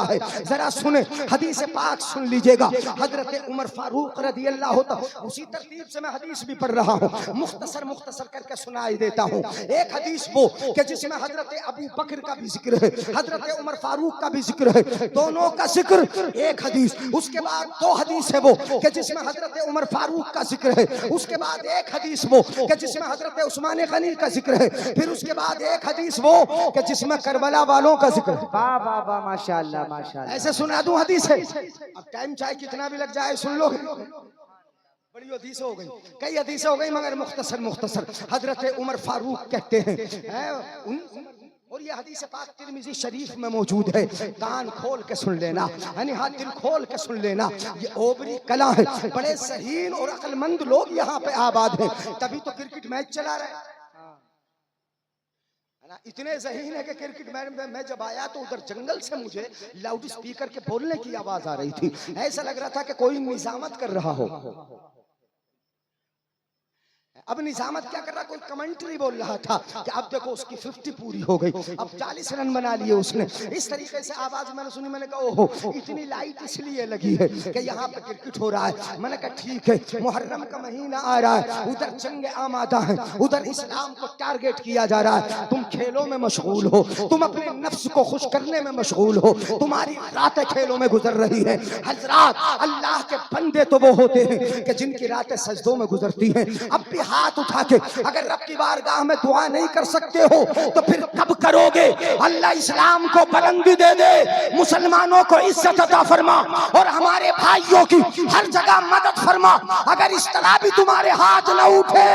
है। जरा सुने, हदीस पाक सुन लीजिएगा। हजरत उमर फारूक रज़ी अल्लाह तआला, उसी तरतीब से मैं हदीस भी पढ़ रहा हूँ, मुख्तसर मुख्तसर करके सुनाई देता हूँ। एक हदीस वो कि जिसमें हजरत अबू बकर का भी जिक्र है, हजरत उमर फारूक का भी जिक्र है, दोनों का जिक्र एक हदीस। उसके बाद दो हदीस है वो कि जिसमें हजरत उमर फारूक का जिक्र है, उसके बाद एक हदीस वो कि जिसमें हजरत उस्मान गनी का जिक्र है, फिर उसके बाद एक हदीस वो कि जिसमें करबला वालों का जिक्र है। वाह वाह वाह, माशाअल्लाह माशाअल्लाह। ऐसे सुना दूं हदीस है, अब टाइम चाहे कितना भी लग जाए सुन लो। बड़ी हदीस हो गई, कई हदीसें हो गई, मगर मुख्तसर मुख्तसर। हजरत उमर फारूक कहते हैं, और ये हदीस पाक तिरमिज़ी शरीफ में मौजूद है, कान खोल के सुन लेना, यानी हाँ दिल खोल के सुन लेना। ये ओबरी कला है, बड़े सहीन और अक्लमंद लोग यहाँ पे आबाद हैं, तभी तो क्रिकेट मैच चला रहे हैं ना। इतने ज़हीन है कि क्रिकेट मैं जब आया तो उधर जंगल से मुझे लाउड स्पीकर के बोलने की आवाज आ रही थी, ऐसा लग रहा था कि कोई निजामत कर रहा हो। अब निजामत क्या कर रहा, कोई कमेंट्री बोल रहा था कि अब देखो उसकी 50 पूरी हो गई, अब 40 रन बना लिए उसने। इस तरीके से आवाज मैंने सुनी, मैंने कहा ओहो, इतनी लाइट इसलिए लगी है कि यहाँ पे क्रिकेट हो रहा है। मैंने कहा ठीक है, मुहर्रम का महीना आ रहा है, उधर जंग आमादा है, उधर इस्लाम को टारगेट किया जा रहा है, तुम खेलों में मशगूल हो, तुम अपने नफ्स को खुश करने में मशगूल हो, तुम्हारी रातें खेलों में गुजर रही है। हजरात, अल्लाह के बंदे तो वो होते हैं कि जिनकी रातें सजदों में गुजरती हैं। अब भी हाथ उठा के अगर रब की बारगाह में दुआ नहीं कर सकते हो तो फिर कब करोगे। अल्लाह इस्लाम को बुलंदी दे दे, मुसलमानों को इज्जत अता फरमा और हमारे भाइयों की हर जगह मदद फरमा। अगर इस तरह भी तुम्हारे हाथ न उठे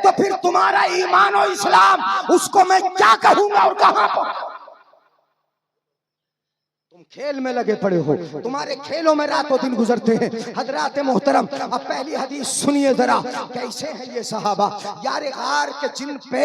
तो फिर तुम्हारा ईमान और इस्लाम, उसको मैं क्या कहूंगा और कहां पर। तुम खेल में लगे पड़े हो, तुम्हारे खेलों में रातों दिन गुजरते हैं। हजरात मोहतरम, अब पहली हदीस सुनिए जरा, कैसे हैं ये सहाबा, यार गार के जिन पे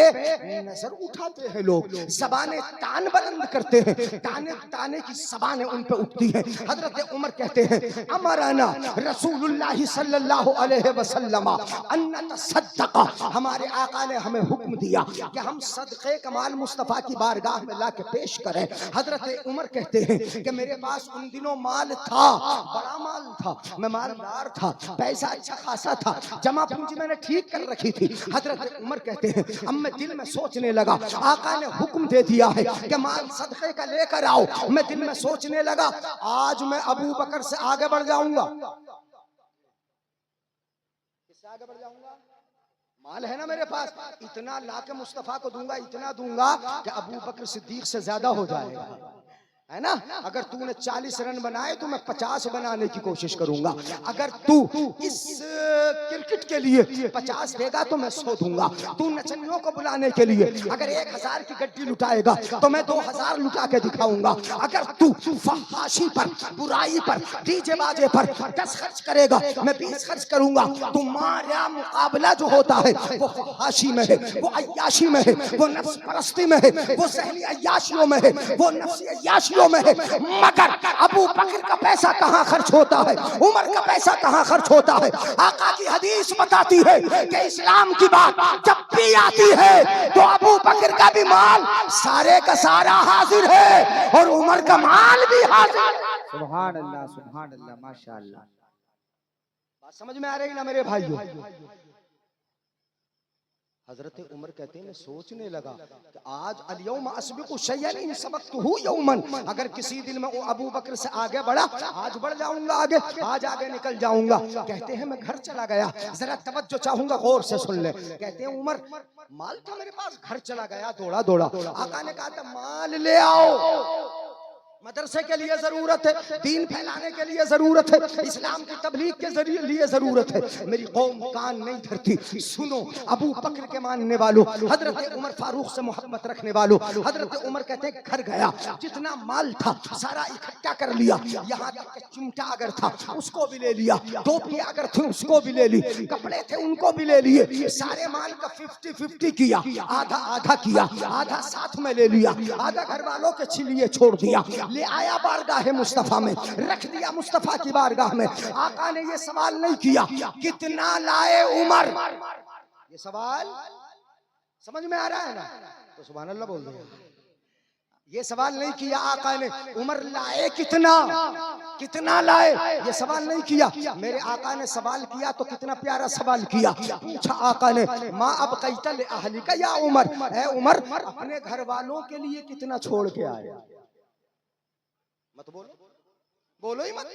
नजर उठाते हैं लोग, ज़बानें तान बुलंद करते हैं, ताने ताने की ज़बानें उन पे उठती हैं। हजरत उमर कहते हैं, अमराना रसूलुल्लाह सल्लल्लाहु अलैहि वसल्लम अन नतसद्दक़, हमारे आका ने हमें हुक्म दिया कि हम सदक़े कमाल मुस्तफ़ा की बारगाह में ला के पेश करें। हजरत उमर कहते हैं कि मेरे पास उन दिनों माल था, बड़ा माल था, मैं मालदार था, पैसा अच्छा खासा था, जमा पूंजी मैंने ठीक कर रखी थी। हजरत उमर कहते हैं, अब मैं दिल में सोचने लगा, आका ने हुक्म दे दिया है कि माल सदक़े का लेकर आओ। मैं दिल में सोचने लगा, आज मैं अबू बकर से आगे बढ़ जाऊंगा। किससे आगे बढ़ जाऊंगा? माल है ना मेरे पास, इतना लाके मुस्तफा को दूंगा, इतना दूंगा कि अबू बकर सिद्दीक से ज्यादा हो जाएगा, है ना। अगर तूने 40 रन बनाए तो मैं 50 बनाने की कोशिश करूंगा। अगर तू इस क्रिकेट के लिए 50 देगा तो मैं 100 दूंगा। तू नचनियों को बुलाने के लिए अगर 1000 की गड्डी लुटाएगा तो मैं 2000 लुटा के दिखाऊंगा। अगर तू फहाशी पर, बुराई पर, डीजे बाजे पर 10 खर्च करेगा, मैं 20 खर्च करूंगा। तुम्हारा मुकाबला जो होता है वो फहाशी में है, वो अय्याशी में है, वो नफ्स परस्ती में है, वो ज़हनी अय्याशियों में है, वो नफ्सी अय्याशी में है। मगर अबू बकर का पैसा कहां खर्च होता है, उमर का पैसा कहां खर्च होता है। आका की हदीस बताती है कि इस्लाम की बात जब भी आती है तो अबू बकर का भी माल सारे का सारा हाजिर है और उमर का माल भी हाजिर। सुभान अल्लाह सुभान अल्लाह, माशाअल्लाह। बात समझ में आ रही ना मेरे भाइयों। हजरत उमर कहते हैं, मैं सोचने लगा कि आज अल-यौम अस्बिकु शय्यन इन सबक़तहु यौमन, अगर किसी दिन मैं अबू बकर से आगे बढ़ा, आज बढ़ जाऊंगा आगे, आज आगे निकल जाऊंगा। कहते हैं मैं घर चला गया, जरा तवज्जो चाहूंगा, गौर से सुन ले। कहते हैं उमर, माल था मेरे पास, घर चला गया दौड़ा दौड़ा। आका ने कहा था माल ले आओ, मदरसे के लिए जरूरत है, दीन फैलाने के लिए जरूरत है, इस्लाम की तबलीग के जरिए लिए जरूरत है। मेरी कौम कान नहीं धरती, सुनो अबू बकर के मानने वालों, हजरत उमर फारूक से मोहब्बत रखने वालों। हजरत उमर कहते हैं घर गया, जितना माल था सारा इकट्ठा कर लिया, यहाँ तक कि चिमटा अगर था उसको भी ले लिया, टोपी अगर थी उसको भी ले ली, कपड़े थे उनको भी ले लिए, सारे माल का 50-50 किया, आधा आधा किया, आधा साथ में ले लिया, आधा घर वालों के छिलिए छोड़ दिया, ले आया बारगाह मुस्तफा में, रख दिया मुस्तफा की बारगाह में। आका ने ये सवाल नहीं किया कितना लाए उमर, ये सवाल समझ में आ रहा है ना, तो सुभान अल्लाह बोल दो। ये सवाल नहीं किया आका ने उमर लाए कितना, कितना लाए, ये सवाल नहीं किया। मेरे आका ने सवाल किया तो कितना प्यारा सवाल किया। पूछा आका ने माँ अब कैतल अहली का या उमर, है उमर अपने घर वालों के लिए कितना छोड़ के आए। मत बोलो, बोलो ही मत,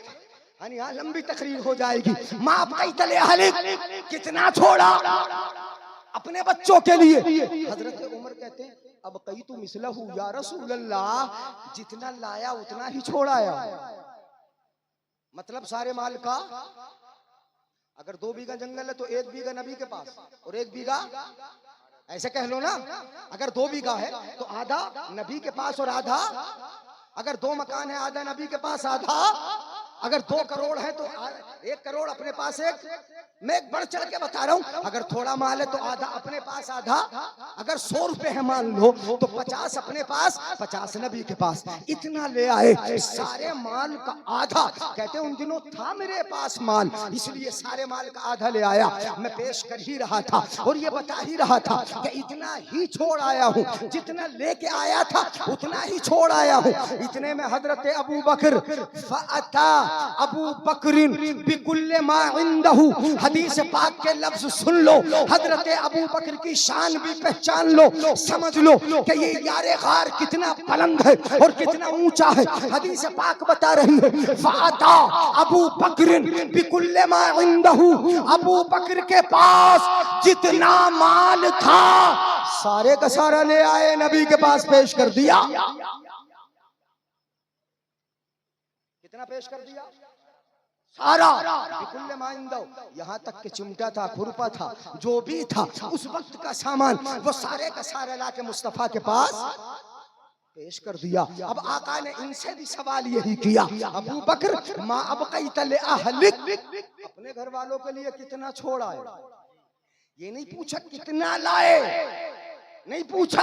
यानी यहाँ लंबी तकरीर हो जाएगी। माँ अब कैतल अहली कितना छोड़ा अपने बच्चों के लिए। हजरत उमर कहते हैं अब कई तो मिसलहू या रसूल अल्लाह, जितना लाया उतना ही छोड़ाया। मतलब सारे माल का अगर 2 बीघा जंगल है तो 1 बीघा नबी के पास और 1 बीघा, ऐसे कह लो ना। अगर 2 बीघा है तो आधा नबी के पास और आधा, अगर 2 मकान है आधा नबी के पास आधा, अगर 2 करोड़ है तो 1 करोड़ अपने पास। मैं एक बढ़ चढ़ के बता रहा हूं, अगर थोड़ा माल है तो आधा अपने पास आधा, अगर 100 रुपए है मान लो तो 50 अपने पास 50 नबी के पास। इतना ले आए सारे माल का आधा। कहते उन दिनों था मेरे पास माल इसलिए सारे माल का आधा ले आया। मैं पेश कर ही रहा था और ये बता ही रहा था कि इतना ही छोड़ आया हूँ, जितना लेके आया था उतना ही छोड़ आया हूँ। इतने में हजरत अबू बकर फअता अबू बकरिन बिकुल्ले मा इंदहु, हदीस पाक के लफ्ज सुन लो, हजरत अबू बकर की शान भी पहचान लो, समझ लो कि ये यारे गार कितना बुलंद है और कितना ऊंचा है। हदीस पाक बता रही है फअता अबू बकरिन बिकुल्ले मा इंदहु, अबू बकर के पास जितना माल था सारे का सारा ले आए, नबी के पास पेश कर दिया। कितना पेश कर दिया? सारा। यहाँ तक कि चिमटा था, खुरपा था, जो भी था उस वक्त का सामान वो सारे का सारा ला के मुस्तफा के पास पेश कर दिया। अब आका ने इनसे भी सवाल यही किया अबू बकर माँ अब कैतल अहलिक, अपने घर वालों के लिए कितना छोड़ा है। ये नहीं पूछा कितना लाए, नहीं पूछा,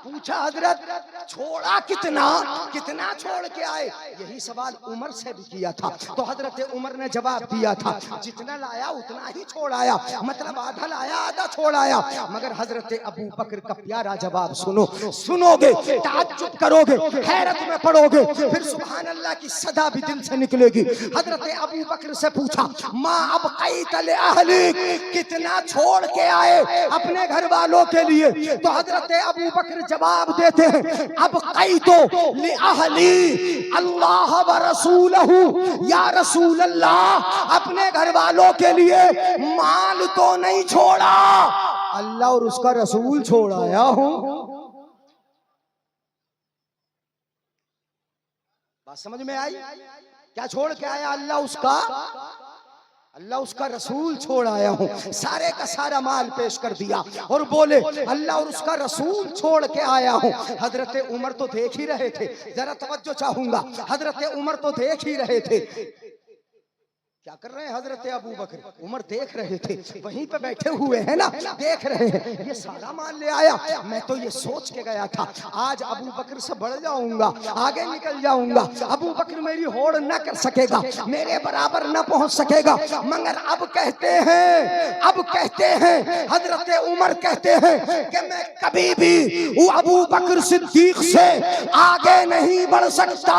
पूछा हजरत छोड़ा कितना, कितना छोड़ के आए। यही सवाल उमर से भी किया था तो हजरत उमर ने जवाब दिया था जितना लाया उतना ही छोड़ आया, मतलब आधा लाया आधा छोड़ आया। मगर हजरत अबू बकर का प्यारा जवाब सुनो, सुनोगे ताज्जुब करोगे, हैरत में पड़ोगे, फिर सुभान अल्लाह की सदा भी दिल से निकलेगी। हजरत अबू बकर से पूछा माँ अब कैतल अहलिक, कितना छोड़ के आए अपने घर वालों के लिए। तो हजरत अबू बकर जवाब देते हैं अब कई तो li अहली अल्लाह व रसूलहू, या रसूल अल्लाह अपने घर वालों के लिए माल तो नहीं छोड़ा, अल्लाह और उसका रसूल छोड़ आया हूं। बात समझ में आई? क्या छोड़ के आया? अल्लाह उसका, अल्लाह उसका रसूल छोड़ आया हूँ। सारे का सारा माल पेश कर दिया और बोले अल्लाह और उसका रसूल छोड़ के आया हूँ। हजरत उमर तो देख ही रहे थे, जरा तवज्जो चाहूंगा, हजरत उमर तो देख ही रहे थे। क्या कर रहे हैं हजरत अबू बकर? उमर देख रहे थे, वहीं पे बैठे हुए हैं ना, देख रहे हैं ये सारा माल ले आया। मैं तो ये सोच के गया था आज अबू बकर से बढ़ जाऊंगा, आगे निकल जाऊंगा, अबू बकर मेरी होड़ न कर सकेगा, मेरे बराबर न पहुंच सकेगा। मगर अब कहते हैं, अब कहते हैं हजरत उमर कहते हैं कि मैं कभी भी वो अबू बकर सिद्दीक से आगे नहीं बढ़ सकता,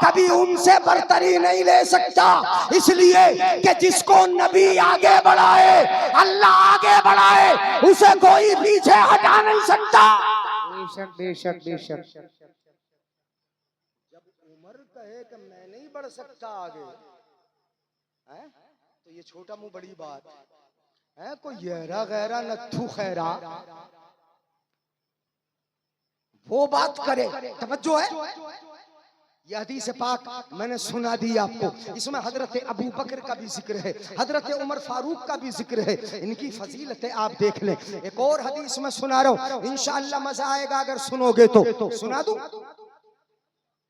कभी उनसे बरतरी नहीं ले सकता, इसलिए कि जिसको नबी आगे बढ़ाए, अल्लाह आगे बढ़ाए, उसे कोई पीछे हटा नहीं सकता। बेशक बेशक बेशक। जब उमर कहे कि मैं नहीं बढ़ सकता आगे है तो ये छोटा मुंह बड़ी बात है। कोई येरा गैरा नत्थु खैरा वो बात करे, तवज्जो है। यह हदीस पाक मैंने सुना दी आपको, इसमें हजरत अबू बकर का भी जिक्र है, हजरत उमर फारूक का भी जिक्र है, इनकी फजीलतें आप देख लें। एक और हदीस में सुना रहा हूं, इंशाअल्लाह मजा आएगा अगर सुनोगे तो। सुना दूं?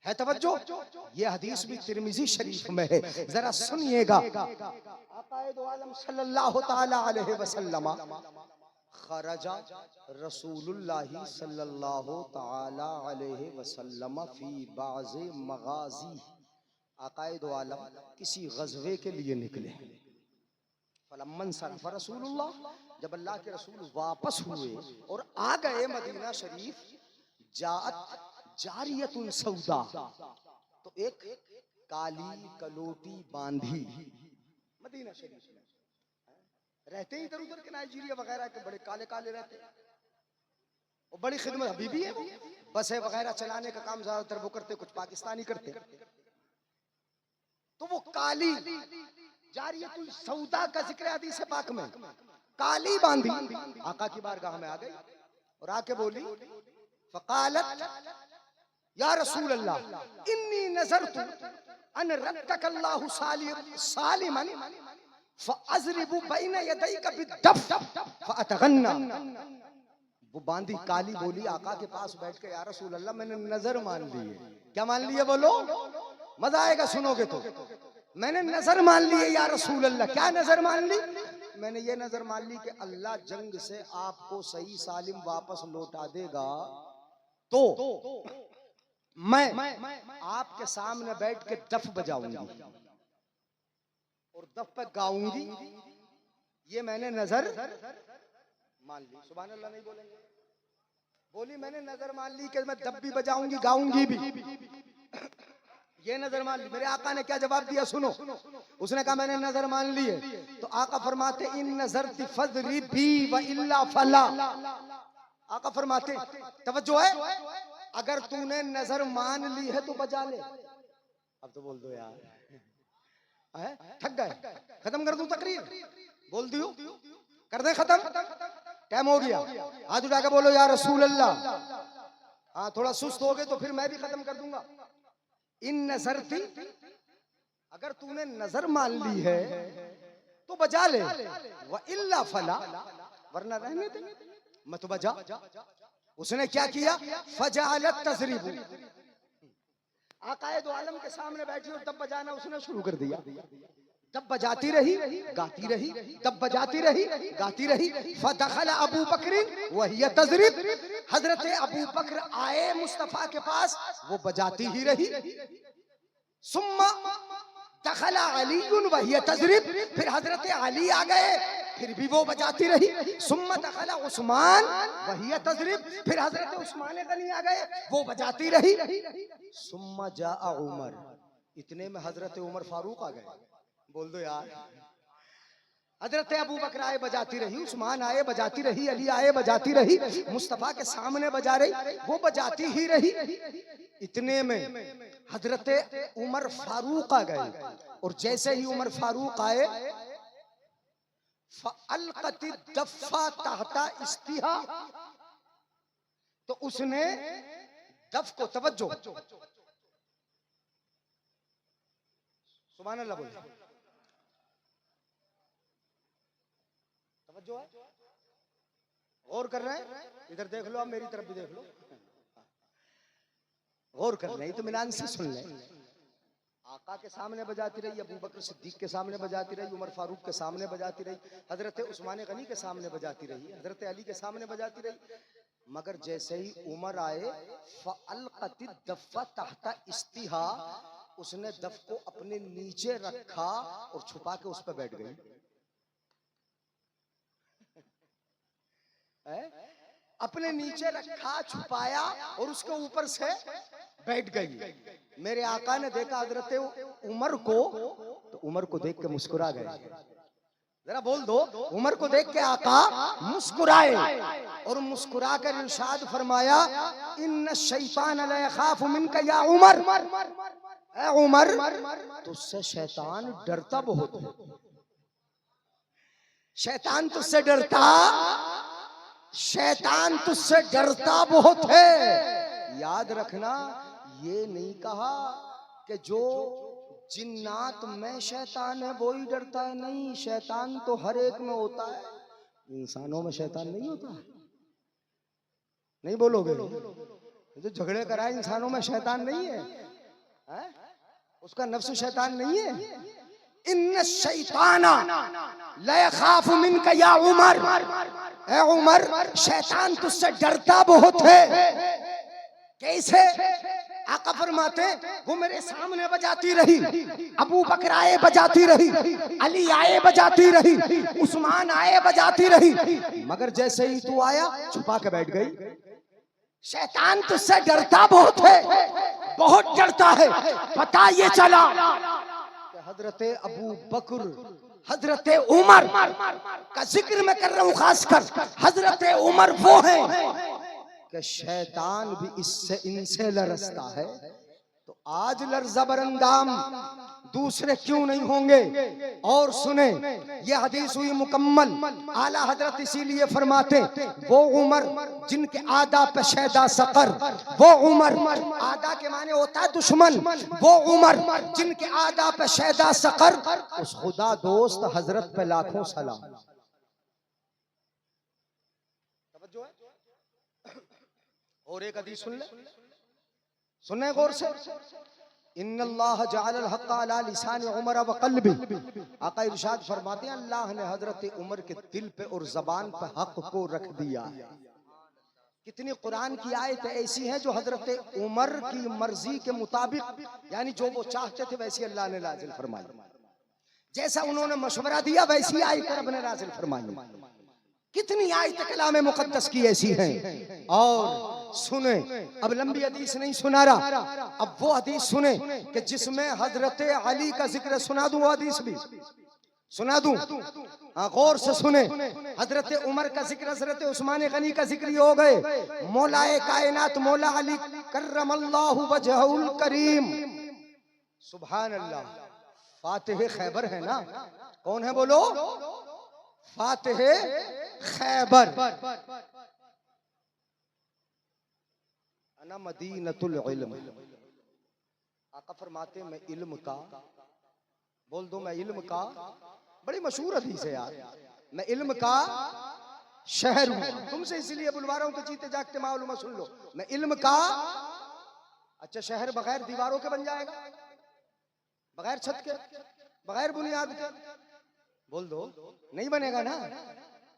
है तवज्जो? यह हदीस भी तिरमिजी शरीफ में है, जरा सुनिएगा। आक़ाए दो आलम सल्लल्लाहु ताला अलैहि वसल्लम खरजा रसूलुल्लाही सल्लल्लाहु ताला अलैहि वसल्लम फी बाज़े मगाज़ी, आक़ाए दो आलम किसी गज़वे के लिए निकले। फलम्मन सरफ़ रसूलुल्लाह, जब अल्लाह के रसूल वापस हुए और आ गए मदीना शरीफ, जात जारियतुन सौदा, तो एक काली कलोटी बांधी मदीना शरीफ में रहते ही इधर उधर के नाइजीरिया वगैरह के बड़े काले काले रहते हैं और बड़ी खिदमत हबीबी है, बसें वगैरह चलाने का काम ज्यादातर वो करते, कुछ पाकिस्तानी करते। तो वो काली जारियतुल सौदा का जिक्र हदीस पाक में, काली बांधी आका की बारगाह में आ गई और आके बोली फकालत या रसूल अल्लाह इन्नी नज़रतु अन रद्दकल्लाहु सालिमन फअज़रिबु बैन यदैका बिद्दफ फअतगन्ना। वो बांधी काली बोली आका के पास बैठ के, या रसूल अल्लाह मैंने नजर मान ली है। क्या मान ली है? बोलो, मजा आएगा सुनोगे तो। मैंने नजर मान ली है या रसूल अल्लाह। क्या नजर मान ली? मैंने ये नजर मान ली कि अल्लाह जंग से आपको सही सालिम वापस लौटा देगा तो मैं आपके सामने बैठ के दफ बजाऊंगी और दफ पे गाऊंगी। ये मैंने नजर मान ली। सुभान अल्लाह नहीं बोलेंगे? बोली मैंने नजर मान ली कि मैं दफ भी बजाऊंगी गाऊंगी भी। ये नजर मान ली। मेरे आका ने क्या जवाब दिया सुनो। उसने कहा मैंने नजर मान ली है। तो आका फरमाते इन नजरती फज़रिबी व इल्ला फला। आका फरमाते तवज्जो है, अगर तूने नजर मान ली है तो बजा ले। अब तो बोल दो यार, थक गए? खत्म कर दूं तकरीर? बोल दियो, कर दे खत्म? टाइम हो गया। हाथ उठा के बोलो या रसूल अल्लाह। हाँ, थोड़ा सुस्त हो गए तो फिर मैं भी खत्म कर दूंगा। इन नजरती, अगर तूने नजर मान ली है तो बजा ले, व इल्ला फला, वरना रहने दे, मत बजा। उसने क्या किया? फजालत तज़रिबु, आकाए दो आलम के सामने बैठी और तब बजाना उसने शुरू कर दिया। तब बजाती रही गाती रही, तब बजाती रही गाती रही। फदखल अबू बकर वहिय तज़रिब, हजरत अबू बकर आए मुस्तफा के पास, वो बजाती ही रही। सुम्मा दखल अली वहिय तज़रिब, फिर हजरत अली आ गए, फिर भी वो बजाती रही। सुम्मा दखल उस्मान वहिय तज़रिब, फिर हजरत उस्मान गनी आ गए, वो बजाती रही। सुम्मा जाअ उमर, इतने में हजरत उमर फारूक आ गए। बोल दो यार। हजरत अबू बकर आए बजाती रही, उस्मान आए बजाती रही, अली आए बजाती रही, मुस्तफा के सामने बजा रही, वो बजाती ही रही। इतने में हजरत उमर फारूक आ गए और जैसे ही उमर फारूक आए फअल्क़ति दफ़्फ़ा तहता इस्तिहा, तो उसने दफ को, तवज्जो, सुभान अल्लाह बोले, तवज्जो है, गौर कर रहे हैं? इधर देख लो, आप मेरी तरफ भी देख लो, गौर कर रहे हैं, तो मिलान से सुन ले। आका के सामने बजाती रही, अबू बकर सिद्दीक के सामने बजाती रही, उमर फारूक के सामने बजाती रही, हजरत उस्मान गनी के सामने बजाती रही, हजरत अली के सामने बजाती रही। मगर जैसे ही उमर आए फअल्क़ति दफ़्फ़ा तहता इस्तिहा, उसने दफ को अपने नीचे रखा और छुपा के उस पर बैठ गई। अपने नीचे रखा, छुपाया और उसके ऊपर से बैठ गई। मेरे आका ने देखा हजरत उमर को, तो उमर को देख के मुस्कुरा गए। जरा बोल दो, उमर को देख के आका मुस्कुराए और मुस्कुरा कर इरशाद फरमाया इन्न शैतान ला यखाफु मिनका या उमर। ऐ उमर, तुझसे शैतान डरता बहुत है। शैतान तुझसे डरता, शैतान तुझसे डरता बहुत है। याद रखना, ये नहीं कहा कि जो जिन्नात में शैतान है वो ही डरता है। नहीं, शैतान तो हर एक में होता है, इंसानों में शैतान नहीं होता। नहीं बोलोगे? जो झगड़े कराए इंसानों में शैतान नहीं है, उसका नफ्स शैतान नहीं है। इन्न शैताना ला यखाफु मिनका या उमर। ऐ उमर, शैतान तुझसे डरता बहुत है। कैसे? आका फरमाते वो मेरे सामने बजाती रही, अबू बकर आए बजाती रही, अली आए बजाती रही, उस्मान आए बजाती रही, मगर जैसे ही तू आया छुपा के बैठ गई। शैतान तुझसे डरता बहुत है, बहुत डरता है। पता ये चला कि हजरते अबू बकर, हजरते उमर का जिक्र मैं कर रहा हूं, खासकर हजरते उमर वो हैं कि शैतान भी इससे इनसे लरसता है। तो आज लर्ज़बरंदाम दूसरे क्यों नहीं होंगे? और सुने, ये हदीस हुई मुकम्मल। आला हजरत इसीलिए फरमाते, वो उमर जिनके आदा पे शैदा सकर, वो उमर, आदा के माने होता है दुश्मन, वो उमर जिनके आदा पे शैदा सकर, उस खुदा दोस्त हजरत पे लाखों सलाम। और एक हदीस सुन ले, सुनने गौर से। इन्नल्लाह जअलल हक़्क़ अला लिसान उमर व क़ल्बी। आका इरशाद फरमाते हैं, अल्लाह ने हजरत उमर के दिल पे और जबान पे हक को रख दिया। कितनी कुरान की आयत ऐसी हैं जो हजरत उमर की मर्जी के मुताबिक, यानी जो वो चाहते थे वैसी अल्लाह ने नाज़िल फरमाई। जैसा उन्होंने मशवरा दिया वैसी आयत रब ने नाज़िल फरमाई। कितनी आयत कलाम मुक़द्दस की ऐसी हैं। और सुने, अब लंबी हदीस नहीं सुना रहा, अब वो हदीस सुने कि जिसमें हजरत अली का जिक्र, सुना दूं वो हदीस भी सुना दूं, हाँ गौर से सुने। हजरत उमर का जिक्र, हजरत उस्मान गनी का जिक्र हो गए। मौलाए कायनात मौला अली कर्रमल्लाहु वजहुल करीम, सुभान अल्लाह, फातिह खैबर है ना? कौन है बोलो? फातिह खैबर। अना मदीनतुल इल्म। आका फरमाते मैं इल्म का, बोल दो मैं इल्म का, बड़ी मशहूर हदीस है यार, मैं इल्म का शहर हूं। तुमसे इसलिए बुलवा रहा हूं कि जीते जागते मालूम सुन लो। मैं इल्म का, अच्छा शहर बगैर दीवारों के बन जाएगा, बगैर छत के, बगैर बुनियाद के? बोल दो नहीं बनेगा ना।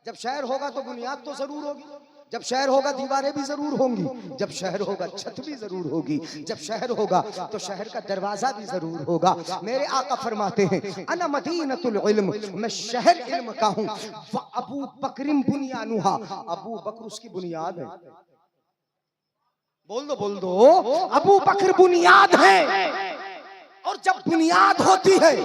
जब शहर होगा तो बुनियाद तो जरूर होगी, जब शहर होगा दीवारें भी जरूर होंगी, जब शहर होगा छत भी जरूर होगी, जब शहर होगा तो शहर का दरवाजा भी जरूर होगा। मेरे आका फरमाते हैं, अना मदीनतुल इल्म, मैं शहर इल्म का हूं। व अबू बकरिम बुनियानुहा, अबू बकर उसकी बुनियाद है। बोल दो अबू बकर बुनियाद है। और जब बुनियाद होती है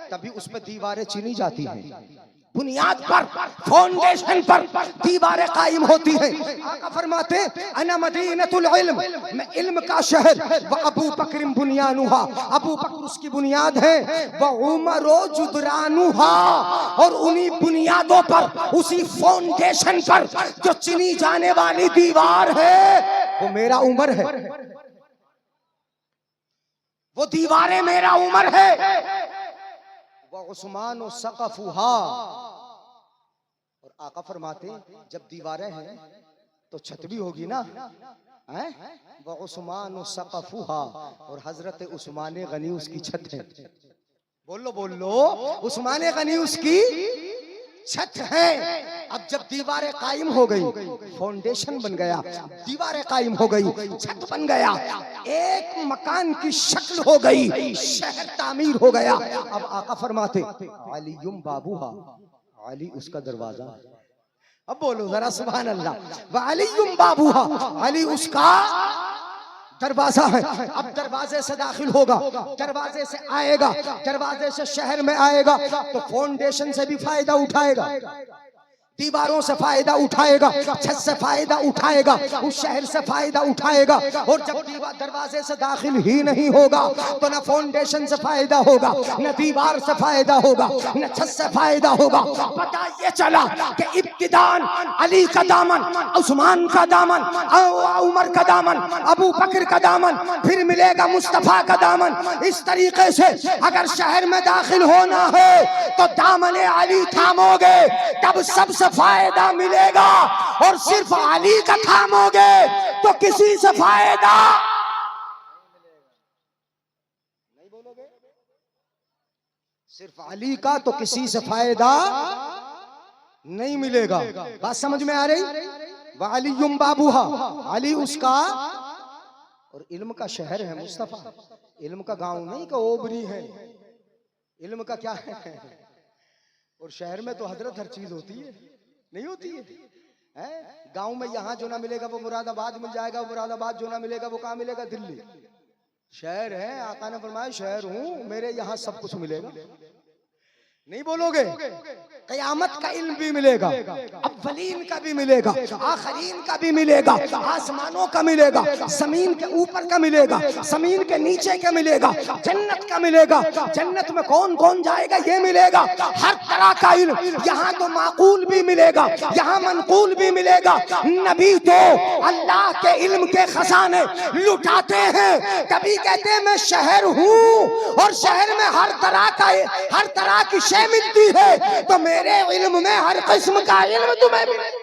तभी उसमें दीवारें चुनी जाती हैं। बुनियाद पर, फाउंडेशन पर दीवारें कायम होती हैं। आका फरमाते अना मदीनतुल इल्म, मैं इल्म का शहर। व अबू बकर बुनियानुहा, अबू बकर उसकी बुनियाद है। व उमरो जुदरानुहा, और उन्हीं बुनियादों पर, उसी फाउंडेशन पर जो चुनी जाने वाली दीवार है वो मेरा उमर है, वो दीवारें मेरा उमर है। वो उस्मान व सक़फ़ुहा, और आका फरमाते जब दीवारें हैं तो छत भी होगी ना, हैं? वो उस्मान व सक़फ़ुहा, और हजरत उस्मान गनी उसकी छत है। बोल लो उस्मान गनी उसकी छत है। अब जब दीवारें कायम हो गई, फाउंडेशन बन गया, दीवारें कायम हो गई, छत बन गया, एक मकान की शक्ल हो गई, शहर तामीर हो गया। अब आका फरमाते अलीयुम बाबूहा, अली उसका दरवाजा है। अब बोलो जरा सुभान अल्लाह। व अलीयुम बाबूहा, अली उसका दरवाजा है। अब दरवाजे से दाखिल होगा, दरवाजे से आएगा, दरवाजे से शहर में आएगा तो फाउंडेशन से भी फायदा उठाएगा, दीवारों से फायदा उठाएगा, छत से फायदा उठाएगा, उस शहर से फायदा उठाएगा। और जब दरवाजे से दाखिल ही नहीं होगा तो न फाउंडेशन से फायदा होगा, न दीवार से फायदा होगा, न छत से फायदा होगा। पता ये चला कि इब्तिदान अली का दामन, उस्मान का दामन, उमर का दामन, अबू बकर का दामन, फिर मिलेगा मुस्तफा का दामन। इस तरीके से अगर शहर में दाखिल होना है तो दामन अली थामोगे तब सबसे फायदा मिलेगा, और सिर्फ अली का थामोगे तो किसी से फायदा नहीं। बोलोगे सिर्फ अली का तो किसी से फायदा नहीं मिलेगा। बात समझ में आ रही? व अलीयुम बाबूहा, अली उसका, और इल्म का शहर है मुस्तफा। इल्म का गांव नहीं का ओबरी है, इल्म का क्या है? और शहर में तो हजरत हर चीज होती है, नहीं होती है? गांव में यहाँ जो ना मिलेगा वो मुरादाबाद मिल जाएगा, मुरादाबाद जो ना मिलेगा वो कहाँ मिलेगा? दिल्ली। शहर है, आका ने फरमाया शहर हूँ, मेरे यहाँ सब कुछ मिलेगा। नहीं बोलोगे? कयामत का इल्म भी मिलेगा, अव्वलीन का भी मिलेगा, आखरीन का भी मिलेगा, आसमानों का मिलेगा, जमीन के ऊपर का मिलेगा, जमीन के नीचे का मिलेगा, जन्नत का मिलेगा, जन्नत में कौन कौन जाएगा ये मिलेगा, हर तरह का इल्म। यहाँ तो माकूल भी मिलेगा, यहाँ मनकूल भी मिलेगा। नबी तो अल्लाह के इल्म के खजाने लुटाते हैं। कभी कहते हैं मैं शहर हूँ और शहर में हर तरह की शय मिलती है, तो मेरे इल्म में हर किस्म का इल्म तुम्हें मिलेगा।